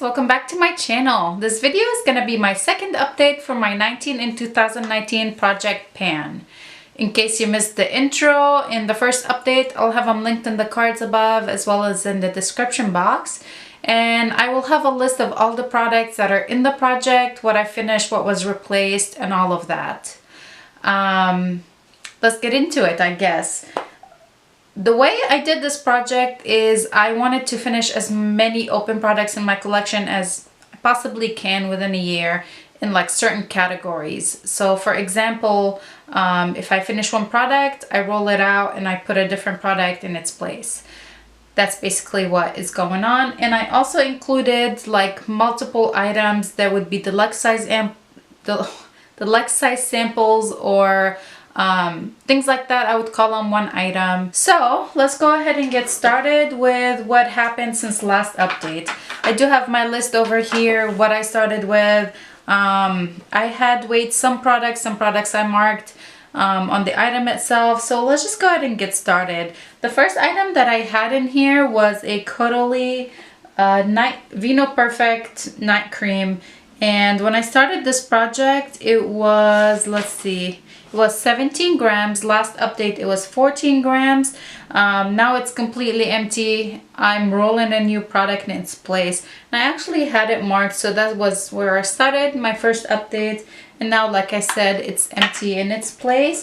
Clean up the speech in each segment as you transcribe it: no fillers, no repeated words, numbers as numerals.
guys, welcome back to my channel. This video is going to be my second update for my 19 in 2019 project pan. In case you missed the intro in the first update, I'll have them linked in the cards above as well as in the description box. And I will have a list of all the products that are in the project, what I finished, what was replaced, and all of that. Let's get into it, I guess. The way I did this project is I wanted to finish as many open products in my collection as I possibly can within a year in like certain categories. So for example, if I finish one product, I roll it out and I put a different product in its place. That's basically what is going on. And I also included like multiple items that would be deluxe size samples or things like that. I would call them one item. So let's go ahead and get started with what happened since last update. I do have my list over here, what I started with. I had weighed some products I marked on the item itself. So let's just go ahead and get started. The first item that I had in here was a Caudalie vinoperfect night cream. And when I started this project, it was, let's see, it was 17 grams. Last update, it was 14 grams. Now it's completely empty. I'm rolling a new product in its place. And I actually had it marked, so that was where I started my first update. And now, like I said, it's empty in its place.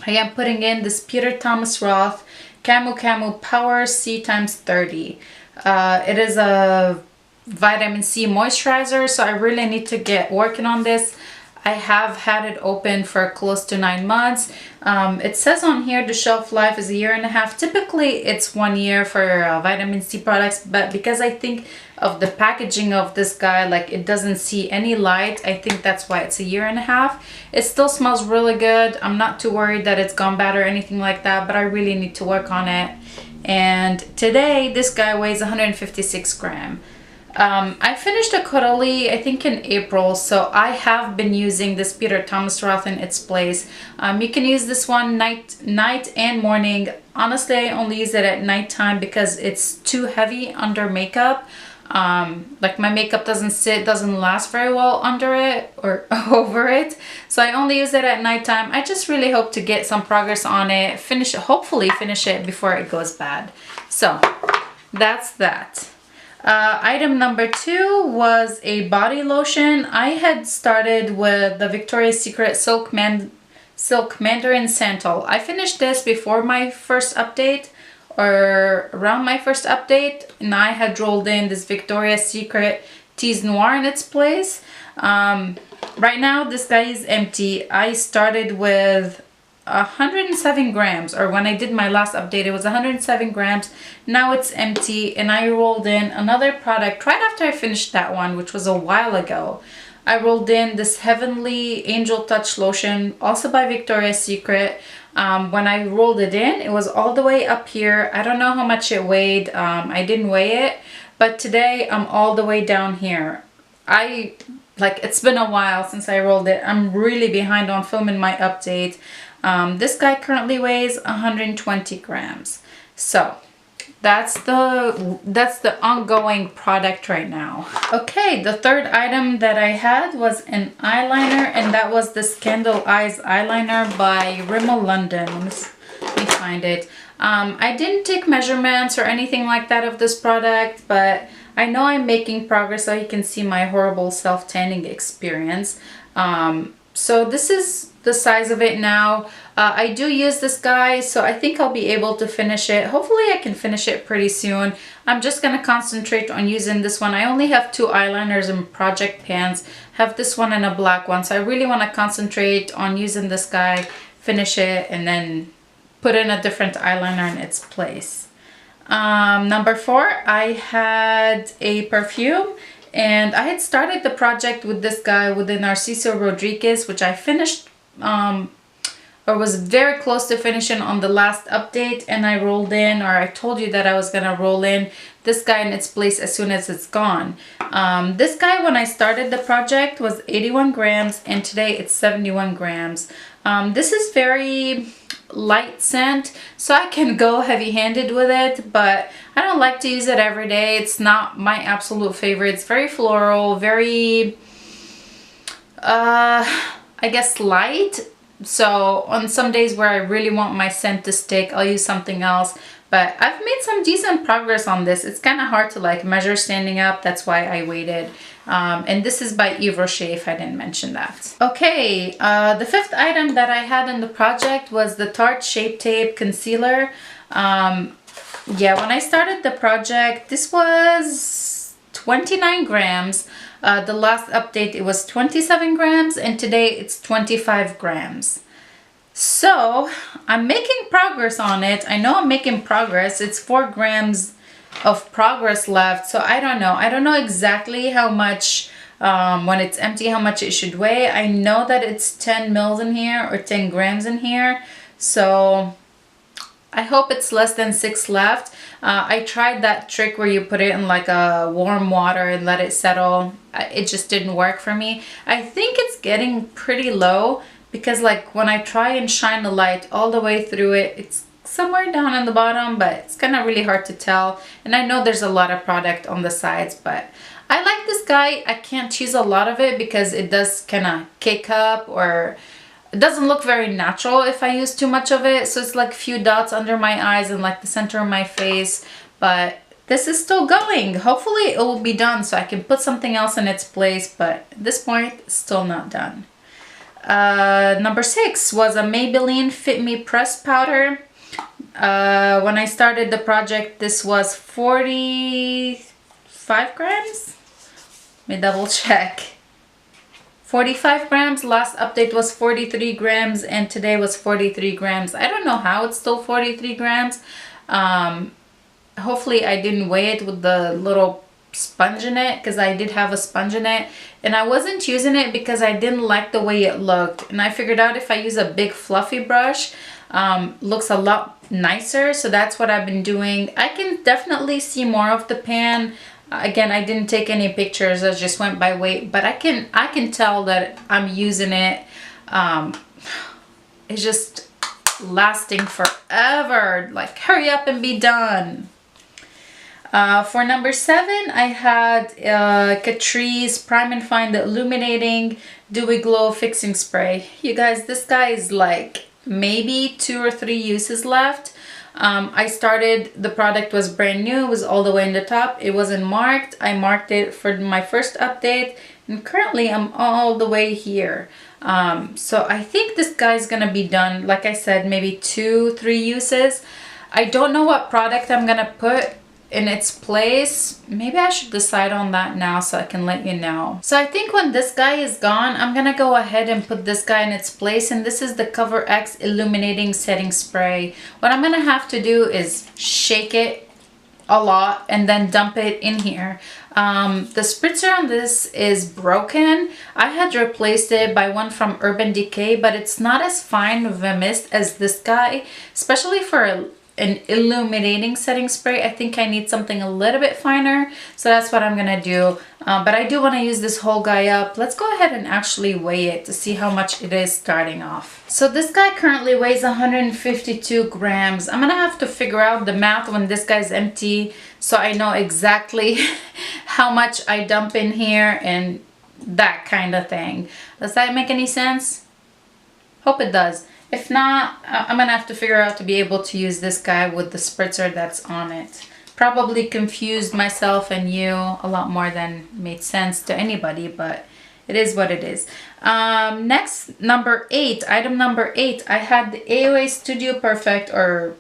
I am putting in this Peter Thomas Roth Camu Power C x 30. It is a vitamin C moisturizer, so I really need to get working on this. I have had it open for close to 9 months. It says on here the shelf life is 1.5 years. Typically it's 1 year for vitamin C products, but because I think of the packaging of this guy, like it doesn't see any light, I think that's why it's 1.5 years. It still smells really good. I'm not too worried that it's gone bad or anything like that, but I really need to work on it. And today this guy weighs 156 grams. I finished a Caudalie, I think in April, so I have been using this Peter Thomas Roth in its place. You can use this one night and morning. Honestly, I only use it at nighttime because it's too heavy under makeup. Like my makeup doesn't last very well under it or over it. So I only use it at nighttime. I just really hope to get some progress on it, hopefully finish it before it goes bad. So that's that. Item number 2 was a body lotion. I had started with the Victoria's Secret Silk Mandarin Santal. I finished this before my first update or around my first update, and I had rolled in this Victoria's Secret Tease Noir in its place. Right now this guy is empty. I started with 107 grams, or when I did my last update it was 107 grams. Now it's empty, and I rolled in another product right after I finished that one, which was a while ago. I rolled in this Heavenly Angel Touch lotion, also by Victoria's Secret. When I rolled it in, it was all the way up here. I don't know how much it weighed. I didn't weigh it, but today I'm all the way down here. It's been a while since I rolled it. I'm really behind on filming my update. This guy currently weighs 120 grams. So that's the ongoing product right now. Okay, the third item that I had was an eyeliner, and that was the Scandaleye eyeliner by Rimmel London. Let me find it. I didn't take measurements or anything like that of this product, but I know I'm making progress, so you can see my horrible self-tanning experience. So this is the size of it now. I do use this guy, so I think I'll be able to finish it. Hopefully I can finish it pretty soon. I'm just going to concentrate on using this one. I only have 2 eyeliners in project pans. Have this one and a black one, so I really want to concentrate on using this guy, finish it, and then put in a different eyeliner in its place. Number 4, I had a perfume. And I had started the project with this guy, with the Narciso Rodriguez, which I finished or was very close to finishing on the last update, and I rolled in, or I told you that I was gonna roll in this guy in its place as soon as it's gone. This guy, when I started the project, was 81 grams, and today it's 71 grams. This is very light scent, so I can go heavy-handed with it, but I don't like to use it every day. It's not my absolute favorite. It's very floral, very I guess light. So on some days where I really want my scent to stick, I'll use something else. But I've made some decent progress on this. It's kind of hard to like measure standing up. That's why I waited. And this is by Yves Roches, if I didn't mention that. Okay, the fifth item that I had in the project was the Tarte Shape Tape Concealer. Yeah, when I started the project, this was 29 grams. The last update, it was 27 grams, and today it's 25 grams. So I'm making progress on it. I know I'm making progress. It's 4 grams of progress left. So I don't know. I don't know exactly how much, when it's empty, how much it should weigh. I know that it's 10 mils in here or 10 grams in here. So I hope it's less than 6 left. I tried that trick where you put it in like a warm water and let it settle. It just didn't work for me. I think it's getting pretty low, because like when I try and shine the light all the way through it, it's somewhere down in the bottom, but it's kind of really hard to tell. And I know there's a lot of product on the sides, but I like this guy. I can't use a lot of it because it does kind of kick up, or it doesn't look very natural if I use too much of it. So it's like a few dots under my eyes and like the center of my face, but this is still going. Hopefully it will be done so I can put something else in its place, but at this point it's still not done. Number 6 was a Maybelline Fit Me Pressed Powder. When I started the project, this was 45 grams. Let me double check. 45 grams. Last update was 43 grams, and today was 43 grams. I don't know how it's still 43 grams. Hopefully I didn't weigh it with the little sponge in it, because I did have a sponge in it, and I wasn't using it because I didn't like the way it looked, and I figured out if I use a big fluffy brush, looks a lot nicer. So that's what I've been doing. I can definitely see more of the pan. Again, I didn't take any pictures, I just went by weight, but I can tell that I'm using it. It's just lasting forever. Like, hurry up and be done. For number 7, I had Catrice Prime and Fine the Illuminating Dewy Glow Fixing Spray. You guys, this guy is like maybe 2 or 3 uses left. I started, the product was brand new, it was all the way in the top, it wasn't marked. I marked it for my first update, and currently I'm all the way here. So I think this guy's gonna be done, like I said, maybe 2-3 uses. I don't know what product I'm gonna put in its place. Maybe I should decide on that now so I can let you know. So I think when this guy is gone, I'm gonna go ahead and put this guy in its place, and this is the Cover X Illuminating Setting Spray. What I'm gonna have to do is shake it a lot and then dump it in here. The spritzer on this is broken. I had replaced it by one from Urban Decay, but it's not as fine of a mist as this guy, especially for an illuminating setting spray. I think I need something a little bit finer, so that's what I'm gonna do. But I do want to use this whole guy up. Let's go ahead and actually weigh it to see how much it is starting off. So this guy currently weighs 152 grams. I'm gonna have to figure out the math when this guy's empty, so I know exactly how much I dump in here and that kind of thing. Does that make any sense? Hope it does. If not, I'm gonna have to figure out to be able to use this guy with the spritzer that's on it. Probably confused myself and you a lot more than made sense to anybody, but it is what it is. Next, number 8, item number 8, I had the AOA Studio Perfect or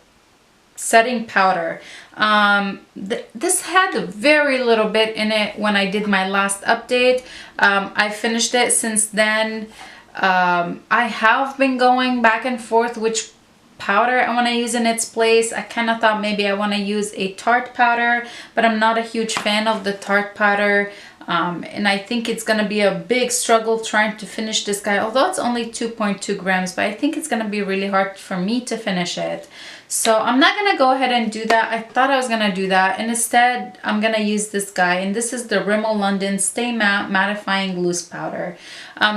setting powder. This had very little bit in it when I did my last update. I finished it since then. I have been going back and forth which powder I want to use in its place. I kind of thought maybe I want to use a Tarte powder, but I'm not a huge fan of the Tarte powder. And I think it's going to be a big struggle trying to finish this guy, although it's only 2.2 grams, but I think it's going to be really hard for me to finish it. So I'm not gonna go ahead and do that. I thought I was gonna do that, and instead I'm gonna use this guy, and this is the Rimmel London Stay Matte Mattifying Loose Powder.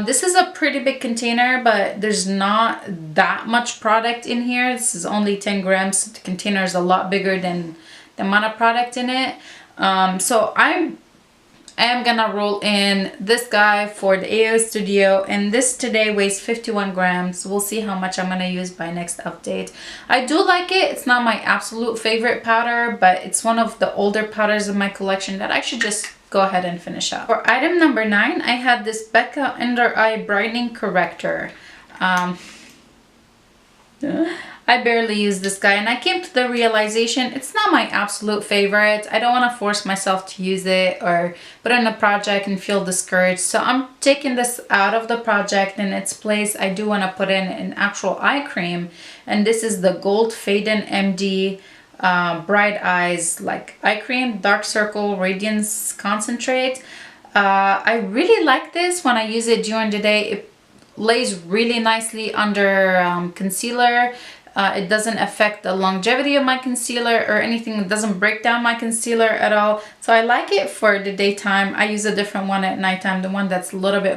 This is a pretty big container, but there's not that much product in here. This is only 10 grams. The container is a lot bigger than the amount of product in it. So I am gonna roll in this guy for the AO Studio, and this today weighs 51 grams. We'll see how much I'm gonna use by next update. I do like it. It's not my absolute favorite powder, but it's one of the older powders in my collection that I should just go ahead and finish up. For item number 9, I had this Becca Under Eye Brightening Corrector. I barely use this guy, and I came to the realization it's not my absolute favorite. I don't want to force myself to use it or put in a project and feel discouraged. So I'm taking this out of the project. In its place, I do want to put in an actual eye cream, and this is the Gold Faden MD Bright Eyes like eye cream, dark circle radiance concentrate. I really like this when I use it during the day. It lays really nicely under concealer. It doesn't affect the longevity of my concealer or anything. It doesn't break down my concealer at all. So I like it for the daytime. I use a different one at nighttime, the one that's a little bit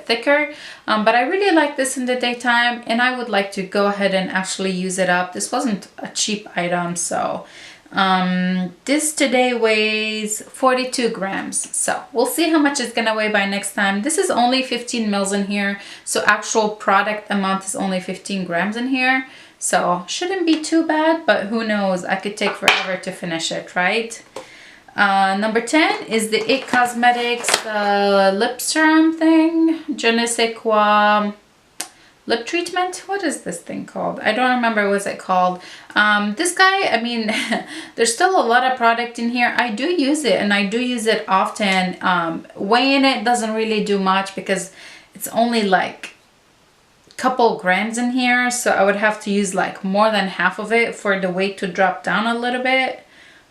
thicker. But I really like this in the daytime, and I would like to go ahead and actually use it up. This wasn't a cheap item, so this today weighs 42 grams. So we'll see how much it's gonna weigh by next time. This is only 15 mils in here, so actual product amount is only 15 grams in here. So shouldn't be too bad, but who knows, I could take forever to finish it, right? Number 10 is the IT Cosmetics lip serum thing, je ne sais quoi lip treatment. What is this thing called? I don't remember what it's called. This guy, I mean, there's still a lot of product in here. I do use it, and I do use it often. Weighing it doesn't really do much because it's only like a couple grams in here, so I would have to use like more than half of it for the weight to drop down a little bit.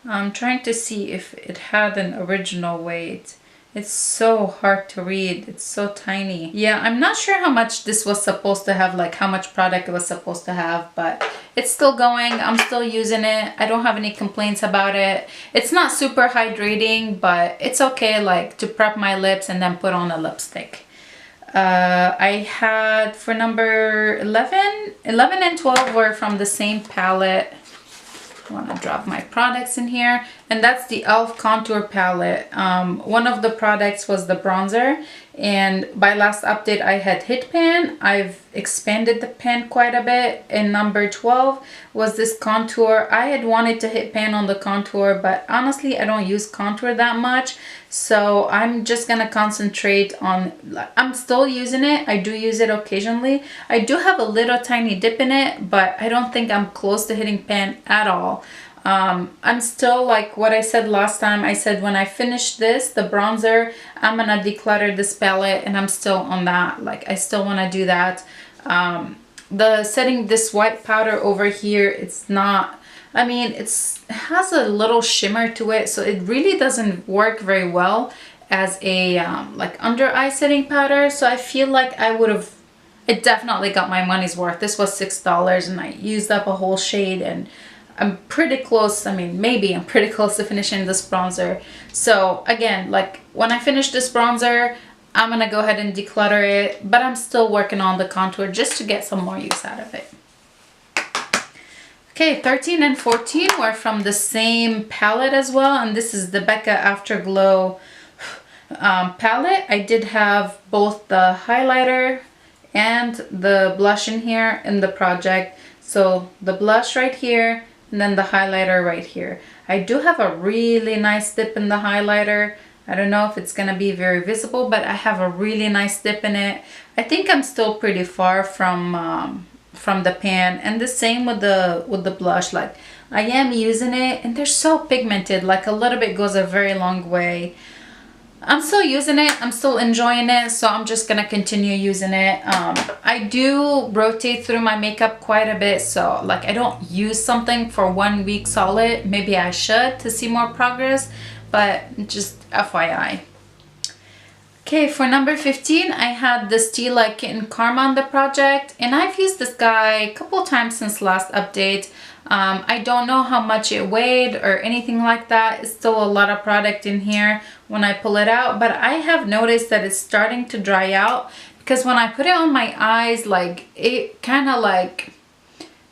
I'm trying to see if it had an original weight. It's so hard to read. It's so tiny. Yeah, I'm not sure how much this was supposed to have, like how much product it was supposed to have, but it's still going. I'm still using it. I don't have any complaints about it. It's not super hydrating, but it's okay, like to prep my lips and then put on a lipstick. I had for number 11 and 12 were from the same palette. I want to drop my products in here, and that's the e.l.f. contour palette. One of the products was the bronzer, and by last update I had hit pan. I've expanded the pan quite a bit, and number 12 was this contour. I had wanted to hit pan on the contour, but honestly I don't use contour that much, so I'm just gonna concentrate on, I'm still using it. I do use it occasionally. I do have a little tiny dip in it, but I don't think I'm close to hitting pan at all. I'm still, like what I said last time, I said when I finish this, the bronzer, I'm gonna declutter this palette, and I'm still on that. Like I still want to do that. The setting this white powder over here, it's not, I mean, it has a little shimmer to it, so it really doesn't work very well as a like under eye setting powder. So I feel like it definitely got my money's worth. This was $6, and I used up a whole shade, and I'm pretty close. I mean, maybe I'm pretty close to finishing this bronzer. So again, like when I finish this bronzer, I'm gonna go ahead and declutter it, but I'm still working on the contour just to get some more use out of it. Okay, 13 and 14 were from the same palette as well, and this is the Becca Afterglow palette. I did have both the highlighter and the blush in here in the project. So the blush right here, and then the highlighter right here. I do have a really nice dip in the highlighter. I don't know if it's gonna be very visible, but I have a really nice dip in it. I think I'm still pretty far from the pan, and the same with the blush. Like I am using it, and they're so pigmented. Like a little bit goes a very long way. I'm still using it. I'm still enjoying it, so I'm just gonna continue using it. I do rotate through my makeup quite a bit, so like I don't use something for 1 week solid. Maybe I should to see more progress, but just FYI. Okay, for number 15, I had this Tea Like Kitten Karma on the project, and I've used this guy a couple times since last update. I don't know how much it weighed or anything like that. It's still a lot of product in here when I pull it out, but I have noticed that it's starting to dry out because when I put it on my eyes, like it kind of like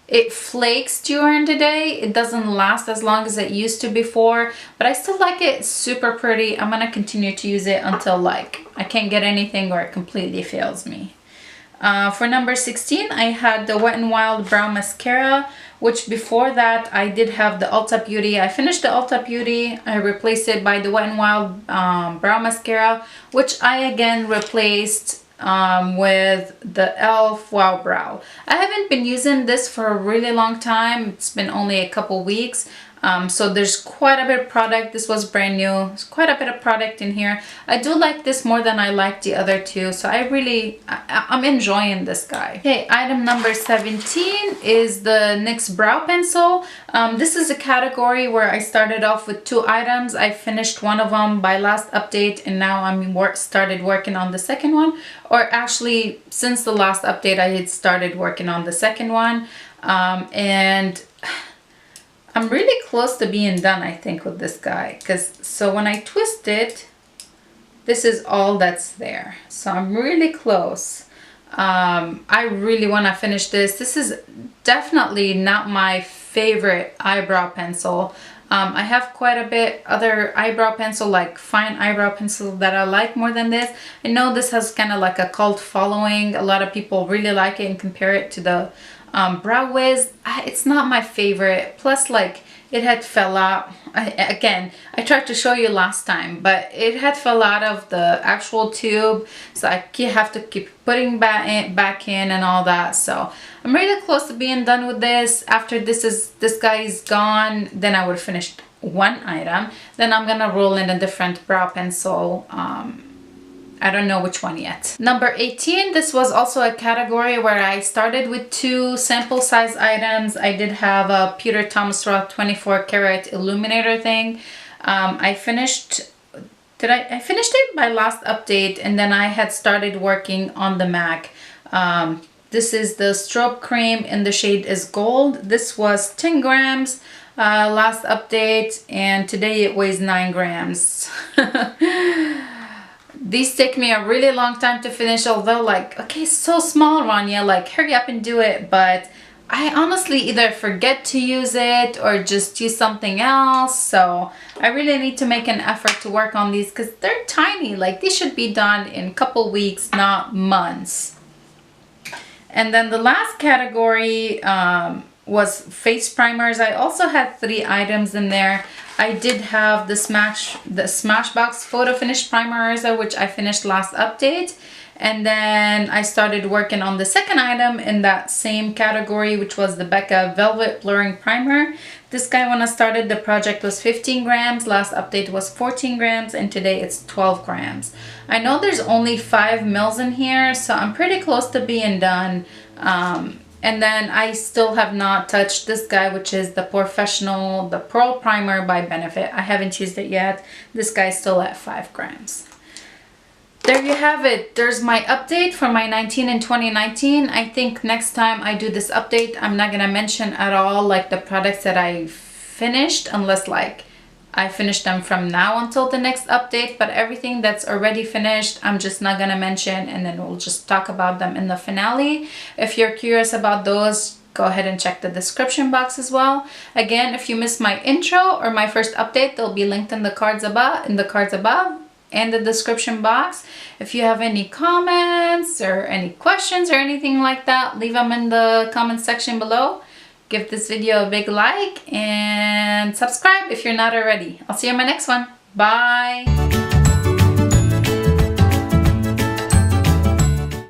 it flakes during the day. It doesn't last as long as it used to before, but I still like it. It's super pretty. I'm gonna continue to use it until like I can't get anything or it completely fails me. For number 16, I had the Wet n Wild Brow Mascara, which before that I did have the Ulta Beauty. I finished the Ulta Beauty. I replaced it by the Wet n Wild Brow Mascara, which I again replaced with the e.l.f. Wow Brow. I haven't been using this for a really long time. It's been only a couple weeks. So there's quite a bit of product. This was brand new. There's quite a bit of product in here. I do like this more than I like the other two. So I'm enjoying this guy. Okay, item number 17 is the NYX Brow Pencil. This is a category where I started off with 2 items. I finished one of them by last update and now I'm started working on the second one. Or actually, since the last update, I had started working on the second one. And I'm really close to being done, I think, with this guy. So when I twist it, this is all that's there. So I'm really close. I really want to finish this. This is definitely not my favorite eyebrow pencil. I have quite a bit other eyebrow pencil, like fine eyebrow pencil that I like more than this. I know this has kind of like a cult following. A lot of people really like it and compare it to the Brow Wiz. It's not my favorite. Plus, like, it had fell out. I tried to show you last time, but it had fell out of the actual tube, so I have to keep putting back in and all that. So I'm really close to being done with this. After this guy is gone, then I would finish one item. Then I'm gonna roll in a different brow pencil. I don't know which one yet. Number 18, this was also a category where I started with 2 sample size items. I did have a Peter Thomas Roth 24 karat illuminator thing. I finished it by last update, and then I had started working on the MAC. This is the strobe cream and the shade is gold. This was 10 grams last update, and today it weighs 9 grams. These take me a really long time to finish, although like, okay, so small, Rania, like hurry up and do it. But I honestly either forget to use it or just use something else. So I really need to make an effort to work on these because they're tiny. Like these should be done in a couple weeks, not months. And then the last category was face primers. I also had 3 items in there. I did have the Smashbox Photo Finish Primerizer, which I finished last update. And then I started working on the second item in that same category, which was the Becca Velvet Blurring Primer. This guy, when I started the project, was 15 grams. Last update was 14 grams, and today it's 12 grams. I know there's only 5 mils in here, so I'm pretty close to being done. And then I still have not touched this guy, which is the Pearl Primer by Benefit. I haven't used it yet. This guy's still at 5 grams. There you have it. There's my update for my 19 and 2019. I think next time I do this update, I'm not gonna mention at all like the products that I finished, unless like I finish them from now until the next update. But everything that's already finished, I'm just not gonna mention, and then we'll just talk about them in the finale. If you're curious about those, go ahead and check the description box as well. Again, if you missed my intro or my first update, they'll be linked in the cards above, and the description box. If you have any comments or any questions or anything like that, leave them in the comment section below. Give this video a big like and subscribe if you're not already. I'll see you in my next one. Bye.